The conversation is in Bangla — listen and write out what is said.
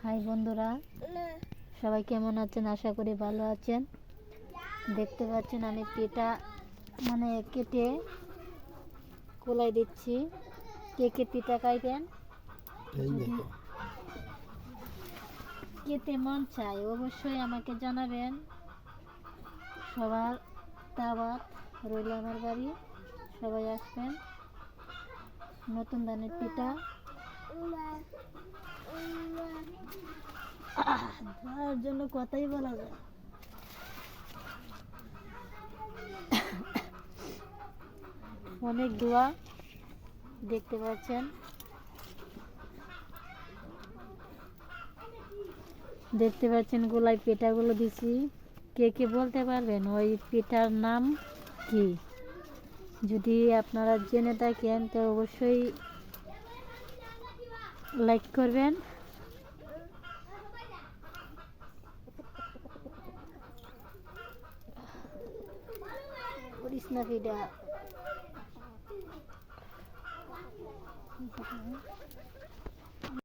হাই বন্ধুরা, সবাই কেমন আছেন? আশা করি ভালো আছেন। দেখতে পাচ্ছেন আমি পিঠা কেটে কোলাই দিচ্ছি। কে কে পিঠা খাইবেন, খেতে মন চাই অবশ্যই আমাকে জানাবেন। সবার দাওয়াত রইল আমার বাড়ি, সবাই আসবেন। নতুন ধানের পিঠা তার জন্য কথাই বলা যায়। অনেক দোয়া দেখতে পাচ্ছেন। গোলায় পিঠাগুলো দিছি। কে কে বলতে পারবেন ওই পিঠার নাম কি? যদি আপনারা জেনে থাকেন তো অবশ্যই লাইক করবেন। করিস না পিঠা।